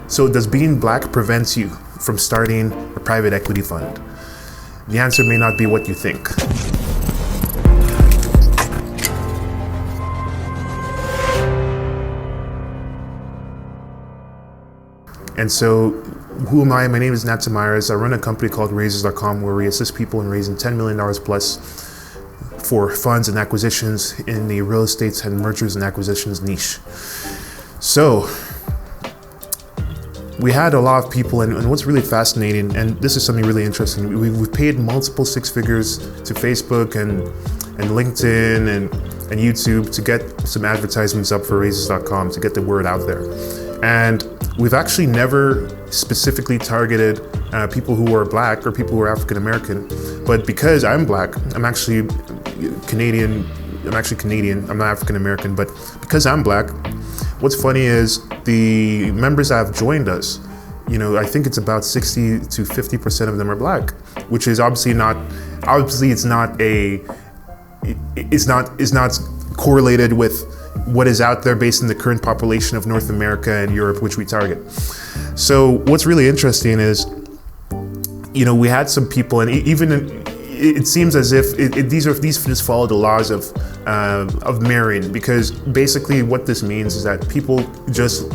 So does being black prevent you from starting a private equity fund? The answer may not be what you think. And so, who am I? My name is Natu. I run a company called Raisescom, where we assist people in raising $10 million plus for funds and acquisitions in the real estate and mergers and acquisitions niche. So, we had a lot of people, and what's really fascinating, and this is something really interesting, we've paid multiple six figures to Facebook and LinkedIn and YouTube to get some advertisements up for Raises.com, to get the word out there. And we've actually never specifically targeted people who are black or people who are African American, but because I'm black, I'm actually Canadian, I'm not African American, but because I'm black, what's funny is the members that have joined us, I think it's about 60 to 50% of them are black, which is obviously it's not correlated with what is out there based on the current population of North America and Europe, which we target. So what's really interesting is, we had some people, and even it seems as if these just follow the laws of marrying, because basically what this means is that people just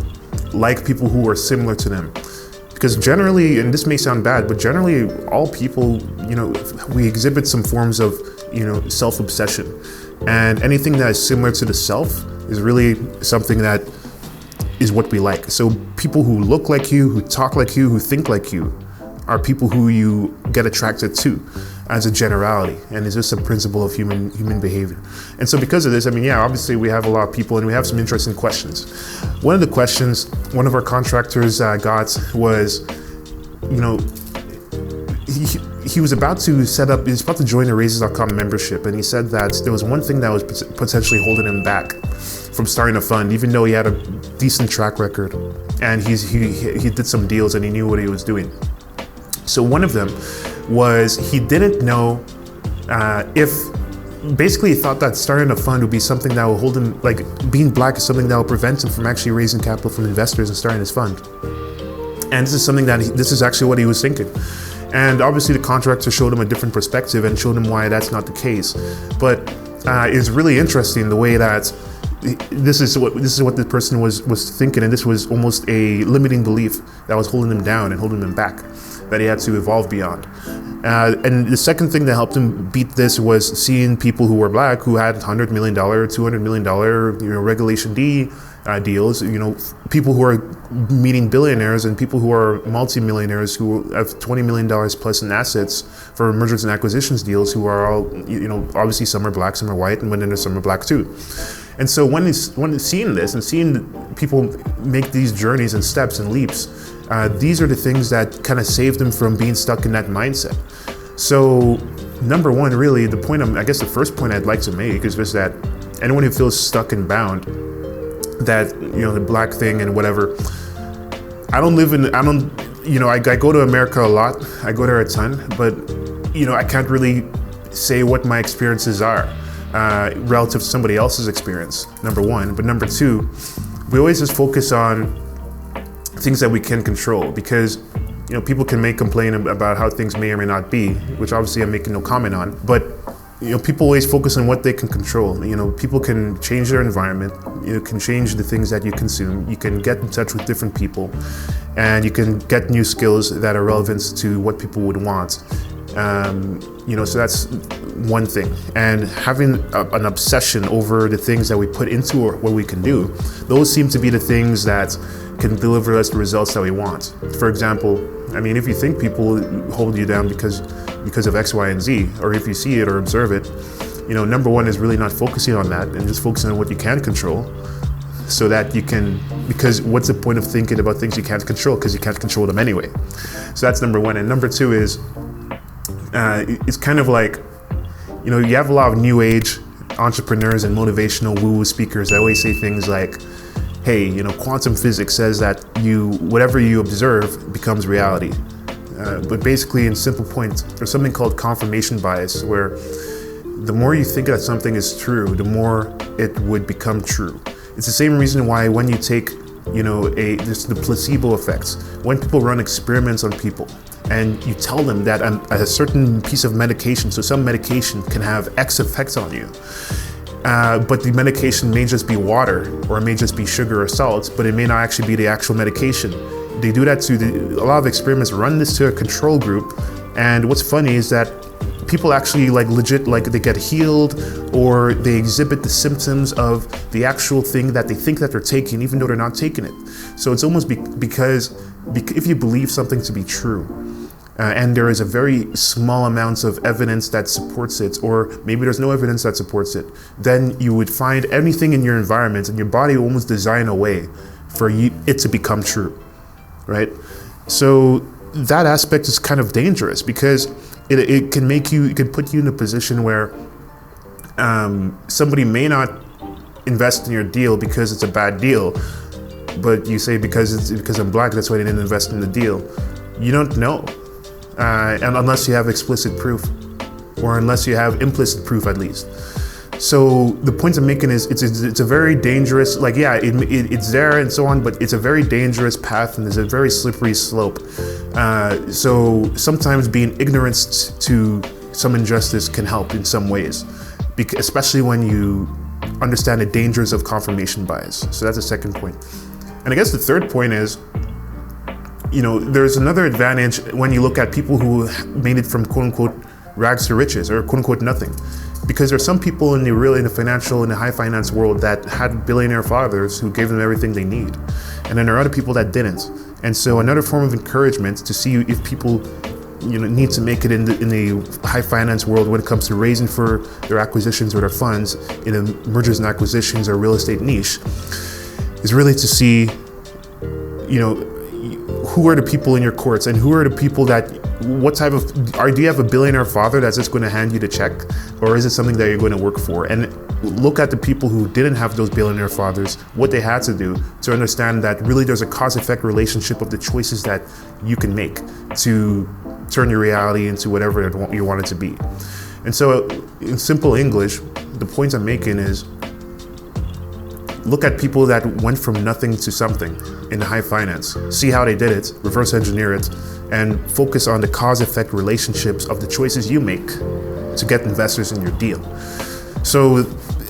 like people who are similar to them. Because generally, and this may sound bad, but generally all people, we exhibit some forms of, self-obsession. And anything that is similar to the self is really something that is what we like. So people who look like you, who talk like you, who think like you, are people who you get attracted to as a generality. And it's just a principle of human behavior. And so because of this, obviously we have a lot of people and we have some interesting questions. One of the questions one of our contractors got was, he was about to join the Raisescom membership, and he said that there was one thing that was potentially holding him back from starting a fund, even though he had a decent track record and he did some deals and he knew what he was doing. So one of them was he didn't know if basically he thought that starting a fund would be something that will hold him, like being black is something that will prevent him from actually raising capital from investors and starting his fund. And this is actually what he was thinking. And obviously the contractor showed him a different perspective and showed him why that's not the case. But it's really interesting the way that this is what the person was thinking, and this was almost a limiting belief that was holding him down and holding him back, that he had to evolve beyond. And the second thing that helped him beat this was seeing people who were black who had $100 million, $200 million, Regulation D deals, people who are meeting billionaires and people who are multimillionaires who have $20 million plus in assets for mergers and acquisitions deals, who are all, obviously some are black, some are white, and then some are black too. And so when seeing this and seeing people make these journeys and steps and leaps, these are the things that kind of saved them from being stuck in that mindset. So number one, really, the first point I'd like to make is just that anyone who feels stuck and bound, that, the black thing and whatever, I go to America a lot, I go there a ton, but, I can't really say what my experiences are relative to somebody else's experience, number one. But number two, we always just focus on things that we can control, because people can make complaint about how things may or may not be, which obviously I'm making no comment on, but people always focus on what they can control. People can change their environment, can change the things that you consume, you can get in touch with different people, and you can get new skills that are relevant to what people would want. So that's one thing. And having an obsession over the things that we put into what we can do, those seem to be the things that can deliver us the results that we want. For example, if you think people hold you down because of X, Y, and Z, or if you see it or observe it, number one is really not focusing on that and just focusing on what you can control, so that you can, because what's the point of thinking about things you can't control, because you can't control them anyway. So that's number one. And number two is, it's kind of like, you have a lot of new age entrepreneurs and motivational woo-woo speakers that always say things like, hey, quantum physics says that whatever you observe becomes reality. But basically, in simple points, there's something called confirmation bias, where the more you think that something is true, the more it would become true. It's the same reason why when you take just the placebo effects. When people run experiments on people and you tell them that a certain piece of medication, so some medication can have X effects on you, but the medication may just be water, or it may just be sugar or salt, but it may not actually be the actual medication. They do that a lot of experiments run this to a control group, and what's funny is that people actually they get healed, or they exhibit the symptoms of the actual thing that they think that they're taking, even though they're not taking it. So it's almost because if you believe something to be true, and there is a very small amount of evidence that supports it, or maybe there's no evidence that supports it, then you would find anything in your environment, and your body will almost design a way for it to become true, right? So that aspect is kind of dangerous, because it can put you in a position where somebody may not invest in your deal because it's a bad deal, but you say because I'm black, that's why they didn't invest in the deal. You don't know, and unless you have explicit proof, or unless you have implicit proof at least. So the point I'm making is it's a very dangerous, it's there and so on, but it's a very dangerous path, and there's a very slippery slope. So sometimes being ignorant to some injustice can help in some ways, especially when you understand the dangers of confirmation bias. So that's the second point. And I guess the third point is, there's another advantage when you look at people who made it from quote unquote rags to riches, or quote unquote nothing. Because there's some people in the high finance world that had billionaire fathers who gave them everything they need. And then there are other people that didn't. And so another form of encouragement to see if people need to make it in the high finance world when it comes to raising for their acquisitions or their funds in a mergers and acquisitions or real estate niche is really to see, who are the people in your courts, and who are the people that, do you have a billionaire father that's just going to hand you the check, or is it something that you're going to work for? And look at the people who didn't have those billionaire fathers, what they had to do to understand that really there's a cause-effect relationship of the choices that you can make to turn your reality into whatever you want it to be. And so in simple English, the point I'm making is, look at people that went from nothing to something in high finance, see how they did it, reverse engineer it, and focus on the cause-effect relationships of the choices you make to get investors in your deal. So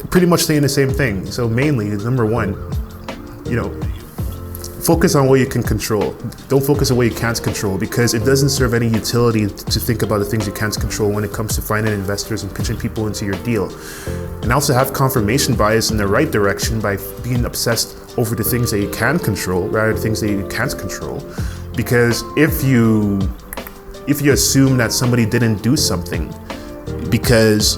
pretty much saying the same thing. So mainly, number one, focus on what you can control. Don't focus on what you can't control, because it doesn't serve any utility to think about the things you can't control when it comes to finding investors and pitching people into your deal. And also have confirmation bias in the right direction by being obsessed over the things that you can control rather than things that you can't control. Because if you assume that somebody didn't do something, because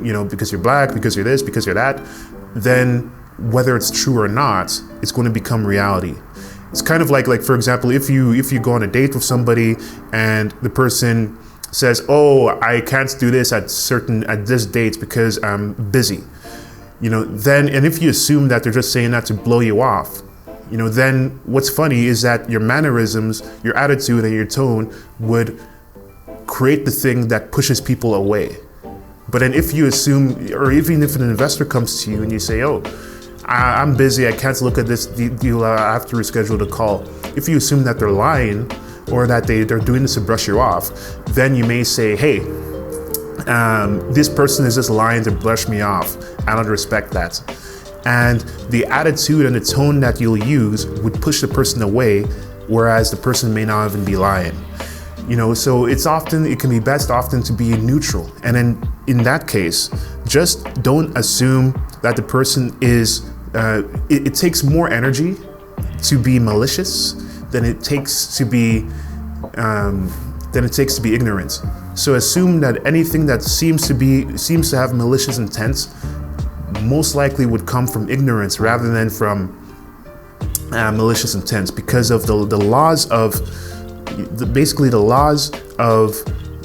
you're black, because you're this, because you're that, then whether it's true or not, it's going to become reality. It's kind of like for example, if you go on a date with somebody and the person says, "Oh, I can't do this at this date because I'm busy," then, and if you assume that they're just saying that to blow you off, then what's funny is that your mannerisms, your attitude, and your tone would create the thing that pushes people away. But then if you assume, or even if an investor comes to you and you say, "Oh, I'm busy, I can't look at this deal, I have to reschedule the call," if you assume that they're lying, or that they're doing this to brush you off, then you may say, "Hey, this person is just lying to brush me off. I don't respect that." And the attitude and the tone that you'll use would push the person away, whereas the person may not even be lying. So it can be best often to be neutral. And then in that case, just don't assume that the person is, it takes more energy to be malicious than it takes to be ignorant. So assume that anything that seems to have malicious intent most likely would come from ignorance rather than from malicious intent, because of the laws of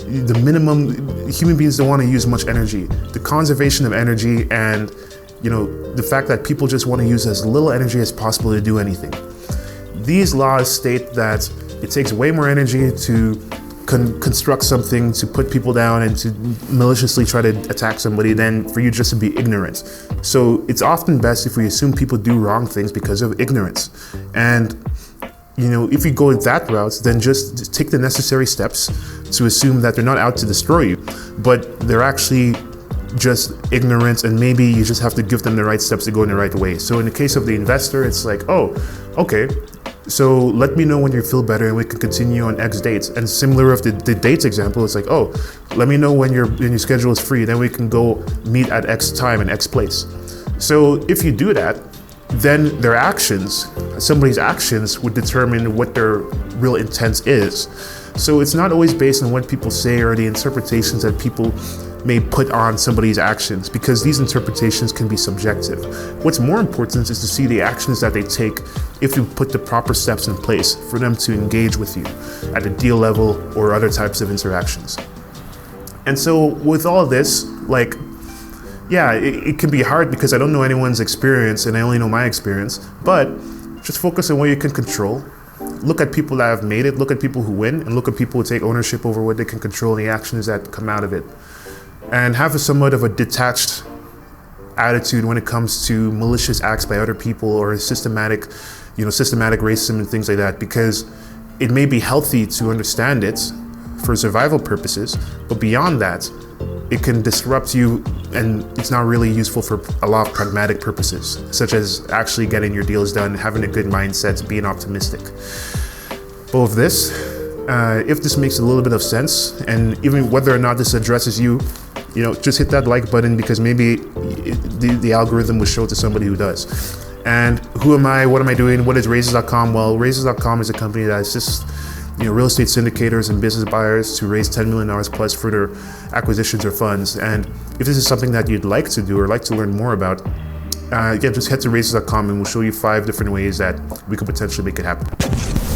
the minimum. Human beings don't want to use much energy, the conservation of energy, and the fact that people just want to use as little energy as possible to do anything. These laws state that it takes way more energy to construct something to put people down and to maliciously try to attack somebody than for you just to be ignorant. So it's often best if we assume people do wrong things because of ignorance. And if you go that route, then just take the necessary steps to assume that they're not out to destroy you, but they're actually just ignorant, and maybe you just have to give them the right steps to go in the right way. So in the case of the investor, it's like, oh, okay, so let me know when you feel better and we can continue on X dates. And similar of the dates example, it's like, oh, let me know when your schedule is free, then we can go meet at X time and X place. So if you do that, then their actions, somebody's actions would determine what their real intent is. So it's not always based on what people say or the interpretations that people may put on somebody's actions, because these interpretations can be subjective. What's more important is to see the actions that they take if you put the proper steps in place for them to engage with you at a deal level or other types of interactions. And so with all of this, it can be hard because I don't know anyone's experience and I only know my experience, but just focus on what you can control. Look at people that have made it, look at people who win, and look at people who take ownership over what they can control and the actions that come out of it. And have somewhat of a detached attitude when it comes to malicious acts by other people or systematic racism and things like that, because it may be healthy to understand it for survival purposes, but beyond that, it can disrupt you and it's not really useful for a lot of pragmatic purposes, such as actually getting your deals done, having a good mindset, being optimistic. Both of this, if this makes a little bit of sense, and even whether or not this addresses you, just hit that like button, because maybe the algorithm will show it to somebody who does. And who am I? What am I doing? What is Raises.com? Well, Raises.com is a company that assists real estate syndicators and business buyers to raise $10 million plus for their acquisitions or funds. And if this is something that you'd like to do or like to learn more about, just head to Raises.com and we'll show you 5 different ways that we could potentially make it happen.